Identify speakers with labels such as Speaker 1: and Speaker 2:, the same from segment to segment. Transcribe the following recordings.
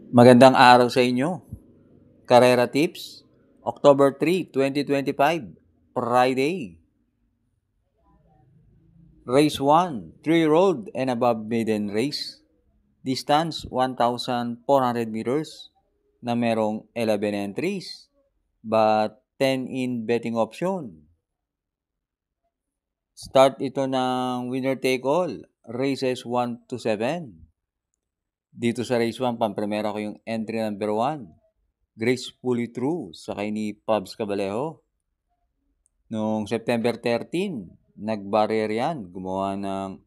Speaker 1: Magandang araw sa inyo. Karera Tips, October 3, 2025, Friday. Race 1, 3-year-old and above maiden race. Distance 1,400 meters na merong 11 entries but 10 in betting option. Start ito ng winner take all, races 1 to 7. Dito sa race 1, pamprimera ko yung entry number 1. Gracefully True sakay ni Pabs Cabalejo. Noong September 13, nag-barrier yan. Gumawa ng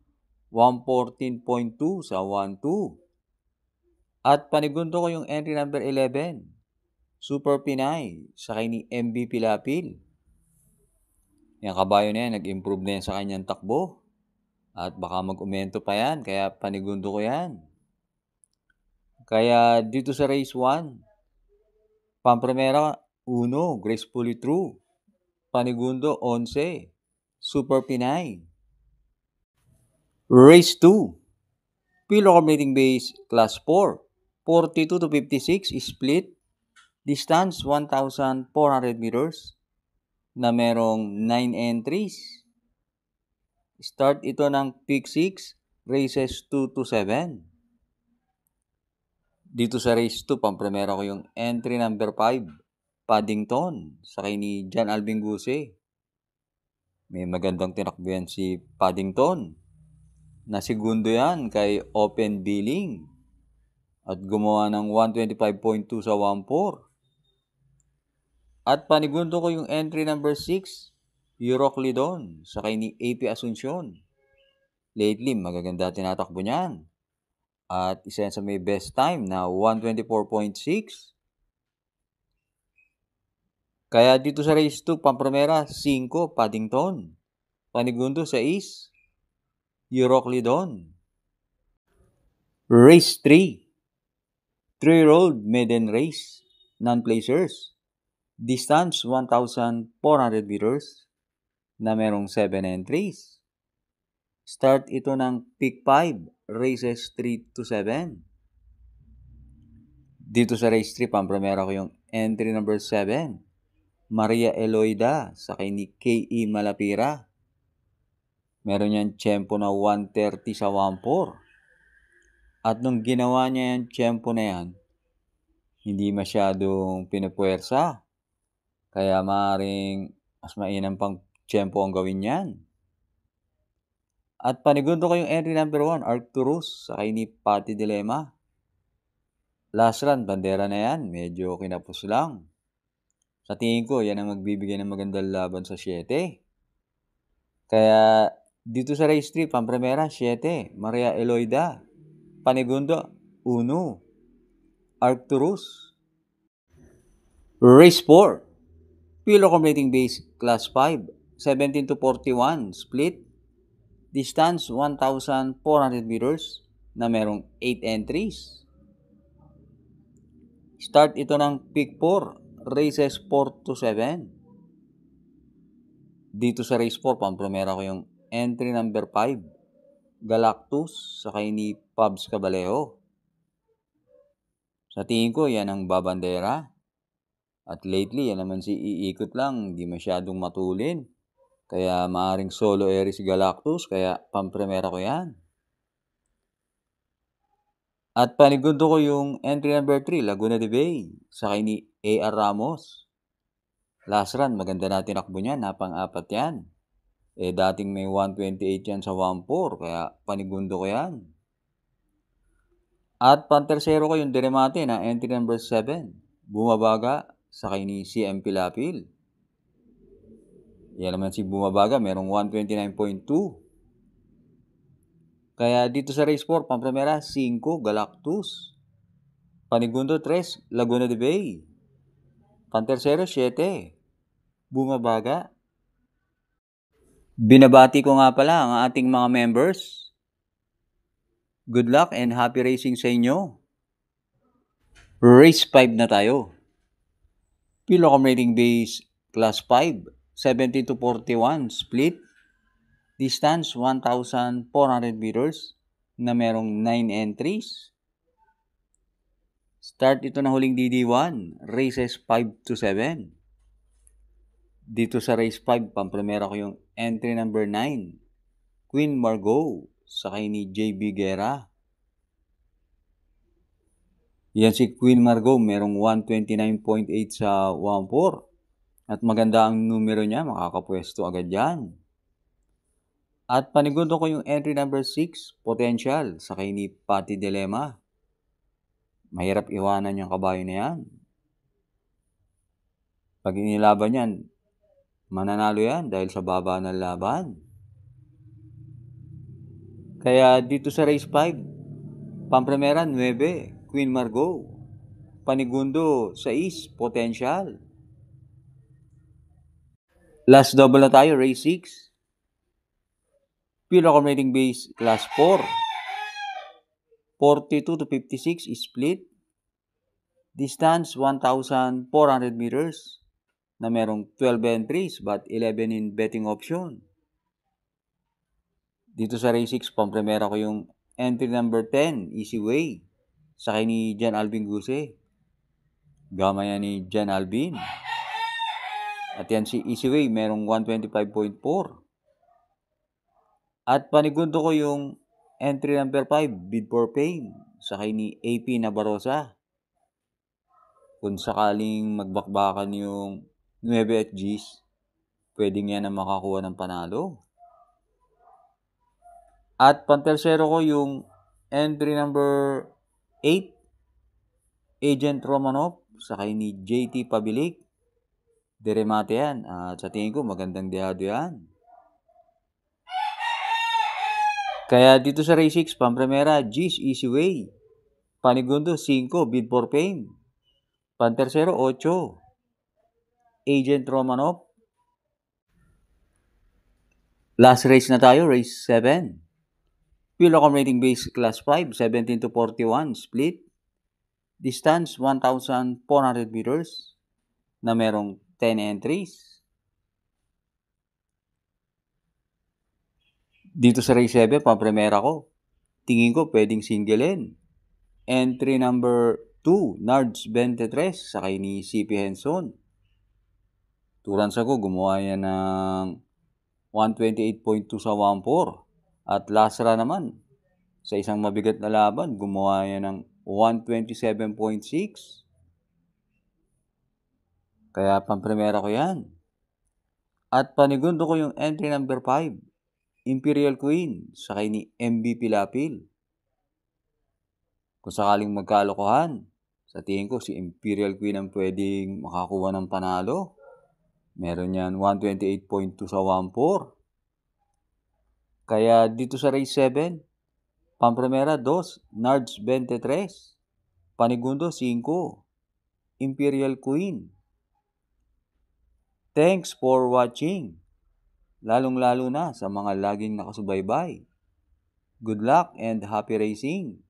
Speaker 1: 114.2 sa 1-2. At panigundo ko yung entry number 11, Super Pinay sakay ni MB Pilapil. Yung kabayo na yan, nag-improve na yan sa kanyang takbo. At baka mag-umento pa yan, kaya panigundo ko yan. Kaya dito sa race 1, pamprimera 1, Gracefully True. Panigundo 11, Super Pinay. Race 2, Pilo Coordinating Base Class 4, 42 to 56 split. Distance 1,400 meters na merong 9 entries. Start ito ng Pick 6, races 2 to 7. Dito sa race 2, pamprimera ko yung entry number 5, Paddington, sakay ni John Alvin Guse. May magandang tinakbo yan si Paddington. Nasigundo yan kay Open Billing at gumawa ng 125.2 sa 1-4. At panigundo ko yung entry number 6, Euroclidon, sakay ni AP Asuncion. Lately, magaganda tinatakbo niyan. At isa yan sa may best time na 124.6. Kaya dito sa race 2, pamprimera 5, Paddington. Panigundo 6, Euroclidon. Race 3, 3-year-old maiden race, non-placers. Distance 1,400 meters na merong 7 entries. Start ito ng Pick 5, races 3 to 7. Dito sa race 3, pamprimera ko yung entry number 7, Maria Eloida, sakay ni K.E. Malapira. Meron yan tiyempo na 130 sa 1-4. At nung ginawa niya yung tiyempo na yan, hindi masyadong pinupuwersa. Kaya maaaring mas mainam pang tiyempo ang gawin yan. At panigundo ko yung entry number 1, Arcturus, sakay ni Patty Dilema. Last run, bandera na yan. Medyo kinapos lang. Sa tingin ko, yan ang magbibigay ng magandang laban sa 7. Kaya dito sa race 3, pamprimera 7, Maria Eloida. Panigundo 1, Arcturus. Race 4, Pilo Coordinating Base Class 5, 17 to 41 split. Distance 1,400 meters na merong 8 entries. Start ito ng Pick 4, races 4 to 7. Dito sa race 4, pamprimera ko yung entry number 5, Galactus, sakay ni Pabs Cabalejo. Sa tingin ko, yan ang babandera. At lately, yan naman si iikot lang, di masyadong matulin. Kaya maaring solo eri si Galactus, kaya pamprimera ko yan. At panigundo ko yung entry number 3, Laguna de Bay, sakay ni A.R. Ramos. Last run, maganda na tinakbo niya, napang-apat yan. Dating may 128 yan sa 1-4, kaya panigundo ko yan. At pantersero ko yung Deremate na entry number 7, Bumabaga, sakay ni CM Pilapil. Yan naman si Bumabaga, merong 129.2. Kaya dito sa race 4, pamprimera 5, Galactus. Panigundo 3, Laguna de Bay. Pantersero 7, Bumabaga. Binabati ko nga pala ang ating mga members. Good luck and happy racing sa inyo. Race 5 na tayo. Pilo Coordinating Base Class 5, 17 to 41 split. Distance 1,400 meters na merong 9 entries. Start ito na huling DD1, races 5 to 7. Dito sa race 5, pampremera ko yung entry number 9, Queen Margot, sakay ni JB Guerra. Yan si Queen Margot, merong 129.8 sa 1-4. At maganda ang numero niya, makakapwesto agad yan. At panigundo ko yung entry number 6, Potential, sakay ni Patty Dilema. Mahirap iwanan yung kabayo na yan. Pag inilaban yan, mananalo yan dahil sa baba ng laban. Kaya dito sa race 5, pampremera 9, Queen Margot. Panigundo 6, Potential. Last double na tayo, race 6. Pure accommodating base, class 4. 42 to 56 split. Distance 1,400 meters na merong 12 entries but 11 in betting option. Dito sa race 6, pampremera ko yung entry number 10, Easy Way. Sakay ni Jan Alvin Guse. Gama yan ni Jan Alvin. At yan si Easy Way, merong 125.4. At panigundo ko yung entry number 5, Bid for Fame. Sakay ni AP Nabarosa. Kung sakaling magbakbakan yung 9 at G's, pwedeng yan na makakuha ng panalo. At pantersero ko yung entry number 8, Agent Romanov, sakay ni JT Pabilik. Deremate yan. At sa tingin ko, magandang dehado yan. Kaya dito sa race 6, pampremera, G's Easy Way. Panigundo, 5, Bid for Fame. Pantersero, 8, Agent Romanov. Last race na tayo, race 7. Pure accommodating base, class 5, 17 to 41, split. Distance, 1,400 meters na merong 10 entries. Dito sa race 7, pampremera ko. Tingin ko pwedeng singlein. Entry number 2, Nards 23, sakay ni CP Henson. Turans ako, gumawa yan ng 128.2 sa 1-4. At Lasra naman, sa isang mabigat na laban, gumawa yan ng 127.6. Kaya pampremera ko yan. At panigundo ko yung entry number 5, Imperial Queen, sakay ni MVP Lapil. Kung sakaling magkalokohan, sa tingin ko si Imperial Queen ang pwedeng makakuha ng panalo. Meron yan 128.2 sa 1-4. Kaya dito sa race 7, pampremera 2, Nards 23. Panigundo 5, Imperial Queen. Thanks for watching. Lalong-lalo na sa mga laging nakasubaybay. Good luck and happy racing!